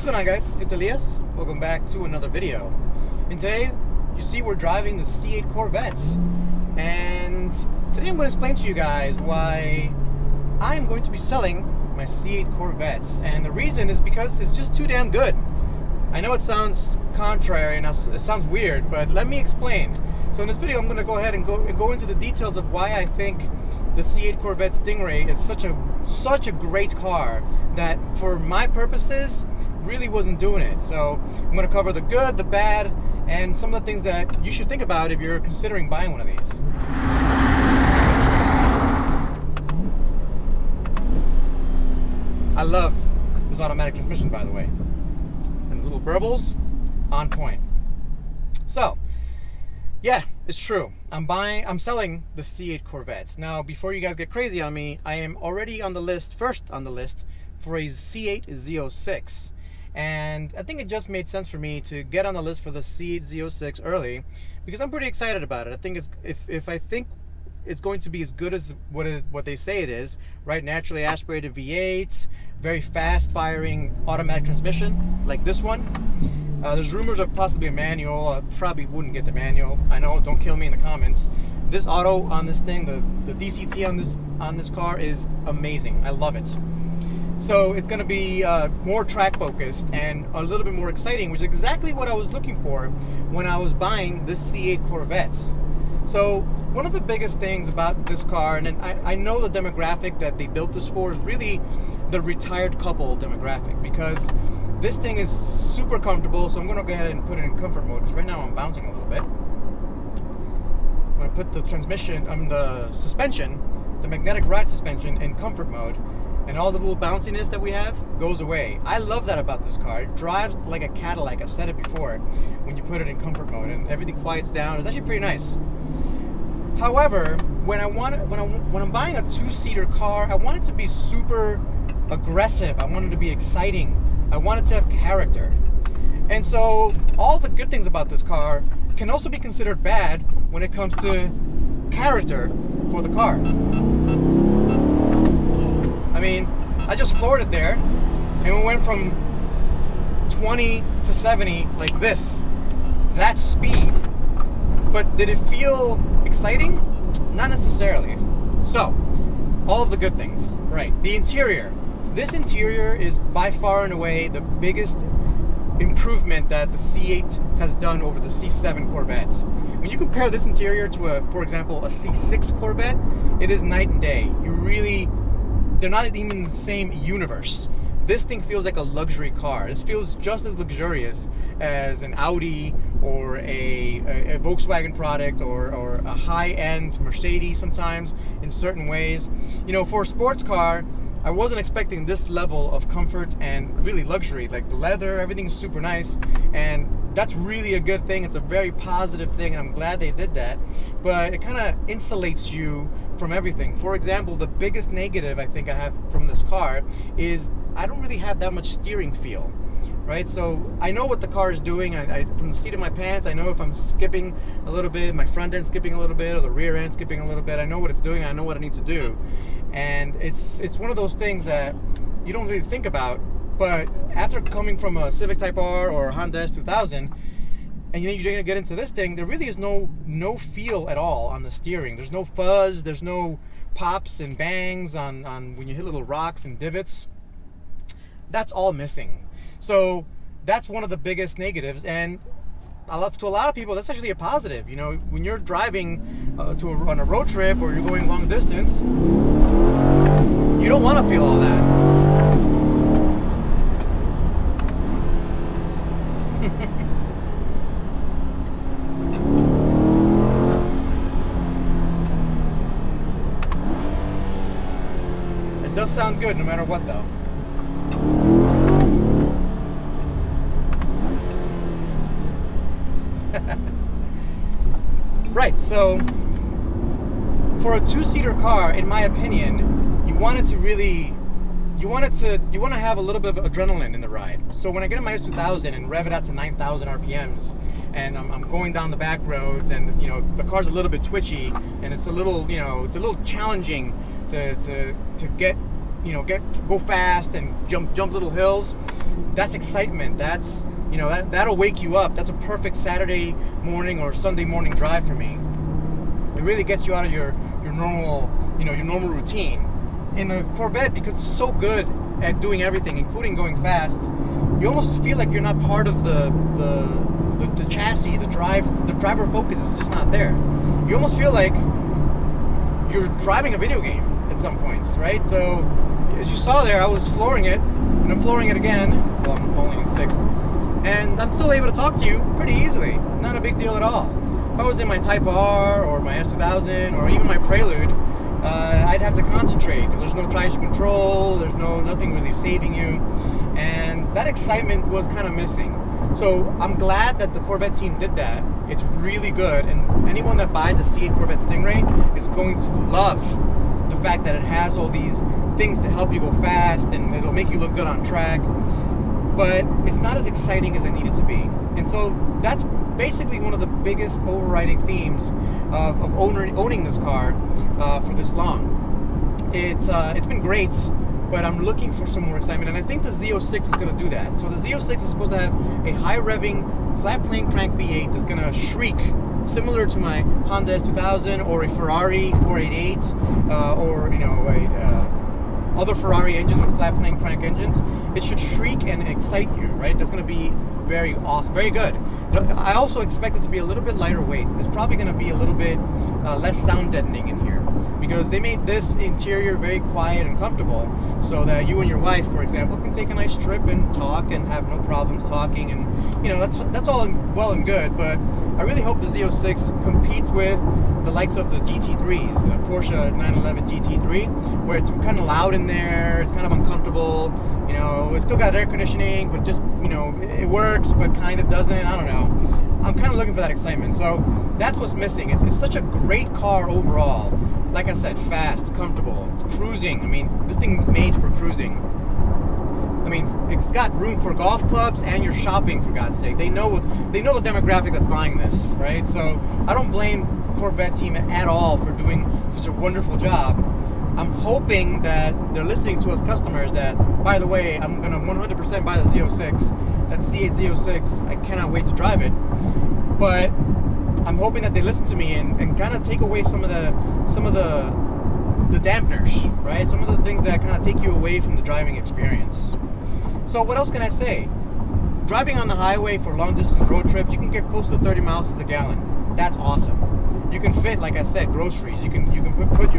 What's going on, guys? It's Elias. Welcome back to another video. And today, you see we're driving the C8 Corvettes. And today I'm going to explain to you guys why I'm going to be selling my C8 Corvettes. And the reason is because it's just too damn good. I know it sounds contrary and it sounds weird, but let me explain. So in this video, I'm going to go ahead and go into the details of why I think the C8 Corvette Stingray is such a great car that, for my purposes, really wasn't doing it. So I'm going to cover the good, the bad, and some of the things that you should think about if you're considering buying one of these. I love this automatic transmission, by the way. And the little burbles, on point. So, yeah, it's true. I'm selling the C8 Corvettes. Now, before you guys get crazy on me, I am already on the list, first on the list, for a C8 Z06. And I think it just made sense for me to get on the list for the C8 Z06 early, because I'm pretty excited about it. I think if I think it's going to be as good as what they say it is, right? Naturally aspirated V8, very fast firing automatic transmission like this one. There's rumors of possibly a manual. I probably wouldn't get the manual. I know, don't kill me in the comments. This auto on this thing, the DCT on this car is amazing. I love it. So it's going to be more track focused and a little bit more exciting, which is exactly what I was looking for when I was buying this C8 Corvettes. So one of the biggest things about this car, and I know the demographic that they built this for is really the retired couple demographic, because this thing is super comfortable. So I'm going to go ahead and put it in comfort mode, because right now I'm bouncing a little bit. I'm going to put the the suspension, the magnetic ride suspension, in comfort mode. And all the little bounciness that we have goes away. I love that about this car. It drives like a Cadillac. I've said it before. When you put it in comfort mode and everything quiets down, it's actually pretty nice. However, when I'm buying a two-seater car, I want it to be super aggressive. I want it to be exciting. I want it to have character. And so all the good things about this car can also be considered bad when it comes to character for the car. I mean, I just floored it there, and we went from 20 to 70 like this. That's speed. But did it feel exciting? Not necessarily. So, all of the good things. Right, the interior. This interior is by far and away the biggest improvement that the C8 has done over the C7 Corvettes. When you compare this interior to, for example, a C6 Corvette, it is night and day. They're not even in the same universe. This thing feels like a luxury car. This feels just as luxurious as an Audi or a Volkswagen product or a high-end Mercedes sometimes in certain ways. You know, for a sports car, I wasn't expecting this level of comfort and really luxury. Like the leather, everything's super nice, and that's really a good thing. It's a very positive thing, and I'm glad they did that. But it kind of insulates you from everything. For example, the biggest negative I think I have from this car is I don't really have that much steering feel, right? So I know what the car is doing. From the seat of my pants, I know if I'm skipping a little bit, my front end skipping a little bit, or the rear end skipping a little bit. I know what it's doing. I know what I need to do. And it's one of those things that you don't really think about. But after coming from a Civic Type R or a Honda S2000, and then you're gonna get into this thing, there really is no feel at all on the steering. There's no fuzz. There's no pops and bangs on when you hit little rocks and divots. That's all missing. So that's one of the biggest negatives. And to a lot of people, that's actually a positive. You know, when you're driving on a road trip or you're going long distance, you don't want to feel all that. It does sound good no matter what, though. Right, so for a two-seater car, in my opinion, you want to have a little bit of adrenaline in the ride. So when I get in my S2000 and rev it out to 9,000 RPMs, and I'm going down the back roads, and you know the car's a little bit twitchy, and it's a little challenging to get go fast and jump little hills. That's excitement. That's that'll wake you up. That's a perfect Saturday morning or Sunday morning drive for me. It really gets you out of your normal routine. In the Corvette, because it's so good at doing everything, including going fast, you almost feel like you're not part of the chassis. The driver focus is just not there. You almost feel like you're driving a video game at some points, right? So as you saw there, I was flooring it, and I'm flooring it again. Well, I'm only in sixth, and I'm still able to talk to you pretty easily. Not a big deal at all. If I was in my Type R or my S2000 or even my Prelude, I'd have to concentrate because there's no traction control, there's nothing really saving you, and that excitement was kind of missing. So I'm glad that the Corvette team did that. It's really good, and anyone that buys a C8 Corvette Stingray is going to love the fact that it has all these things to help you go fast, and it'll make you look good on track, but it's not as exciting as it needed to be. And so that's basically one of the biggest overriding themes of owning this car for this long. It's been great, but I'm looking for some more excitement, and I think the Z06 is going to do that. So the Z06 is supposed to have a high revving flat plane crank V8 that's going to shriek similar to my Honda S2000 or a Ferrari 488 or other Ferrari engines with flat plane crank engines. It should shriek and excite you, right? That's going to be very awesome, very good. I also expect it to be a little bit lighter weight. It's probably going to be a little bit less sound deadening in here, because they made this interior very quiet and comfortable so that you and your wife, for example, can take a nice trip and talk and have no problems talking, and that's all well and good, but I really hope the Z06 competes with the likes of the GT3s, the Porsche 911 GT3, where it's kind of loud in there, it's kind of uncomfortable, it's still got air conditioning, but just, it works, but kind of doesn't, I don't know. I'm kind of looking for that excitement, so that's what's missing. It's such a great car overall. Like I said, fast, comfortable, cruising. I mean, this thing's made for cruising. I mean, it's got room for golf clubs and you're shopping, for God's sake. They know the demographic that's buying this, right? So I don't blame Corvette team at all for doing such a wonderful job. I'm hoping that they're listening to us customers that, by the way, I'm going to 100% buy the Z06. That C8 Z06, I cannot wait to drive it. But I'm hoping that they listen to me and kind of take away some of the dampeners, right? Some of the things that kind of take you away from the driving experience. So what else can I say? Driving on the highway for long distance road trips, you can get close to 30 miles to the gallon. That's awesome. You can fit, like I said, groceries. You can put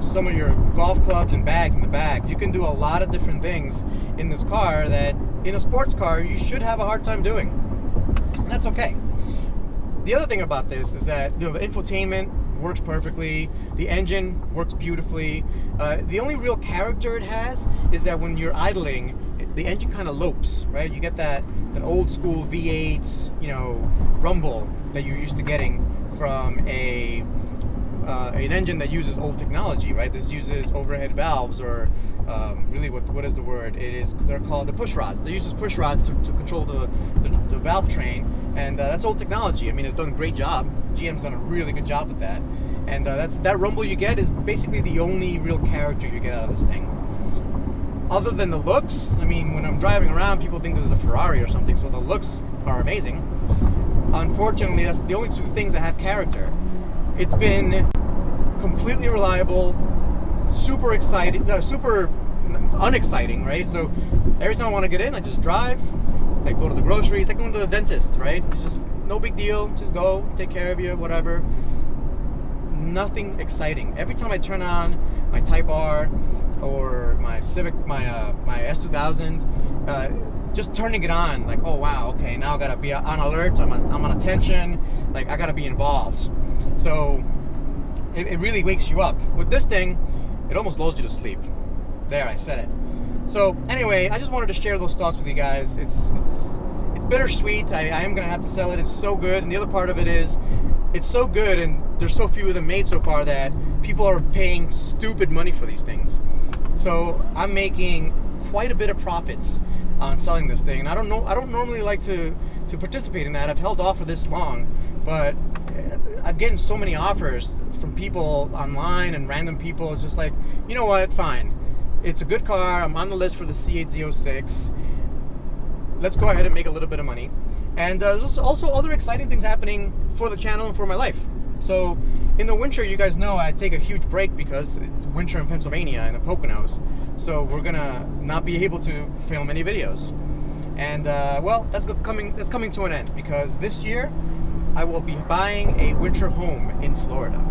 some of your golf clubs and bags in the back. You can do a lot of different things in this car that in a sports car you should have a hard time doing. And that's okay. The other thing about this is that the infotainment works perfectly. The engine works beautifully. The only real character it has is that when you're idling, the engine kind of lopes, right? You get that old school V8, rumble that you're used to getting from an engine that uses old technology, right? This uses overhead valves, or really, what is the word? They're called the push rods. They use push rods to control the valve train, and that's old technology. I mean, it's done a great job. GM's done a really good job with that, and that rumble you get is basically the only real character you get out of this thing. Other than the looks, I mean, when I'm driving around, people think this is a Ferrari or something, so the looks are amazing. Unfortunately, that's the only two things that have character. It's been completely reliable, super exciting, super unexciting, right? So every time I want to get in, I just drive, I go to the groceries, like going to the dentist, right? It's just no big deal, just go, take care of you, whatever. Nothing exciting. Every time I turn on my Type R or my Civic, my S2000, just turning it on, like, oh wow, okay, now I gotta be on alert, I'm on attention, like I gotta be involved. So it really wakes you up. With this thing, it almost lulls you to sleep. There, I said it. So anyway, I just wanted to share those thoughts with you guys. It's bittersweet. I am gonna have to sell it. It's so good, and the other part of it is, it's so good, and there's so few of them made so far that people are paying stupid money for these things. So I'm making quite a bit of profits on selling this thing. And I don't normally like to participate in that. I've held off for this long, but I've gotten so many offers from people online and random people. It's just like, you know what, fine. it's a good car. I'm on the list for the C8 Z06. Let's go ahead and make a little bit of money. And there's also other exciting things happening for the channel and for my life. So in the winter, you guys know I take a huge break because it's winter in Pennsylvania and the Poconos. So we're gonna not be able to film any videos. And well, that's coming to an end, because this year I will be buying a winter home in Florida.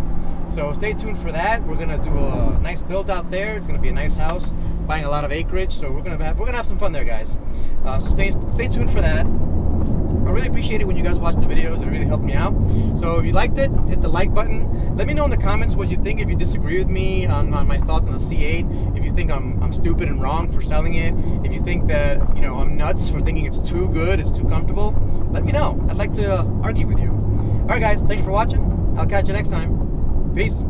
So stay tuned for that. We're gonna do a nice build out there. It's gonna be a nice house, buying a lot of acreage. So we're gonna have some fun there, guys. So stay tuned for that. I really appreciate it when you guys watch the videos. It really helped me out. So if you liked it, hit the like button. Let me know in the comments what you think. If you disagree with me on my thoughts on the C8, if you think I'm stupid and wrong for selling it, if you think that I'm nuts for thinking it's too good, it's too comfortable, let me know. I'd like to argue with you. All right, guys, thanks for watching. I'll catch you next time. Peace.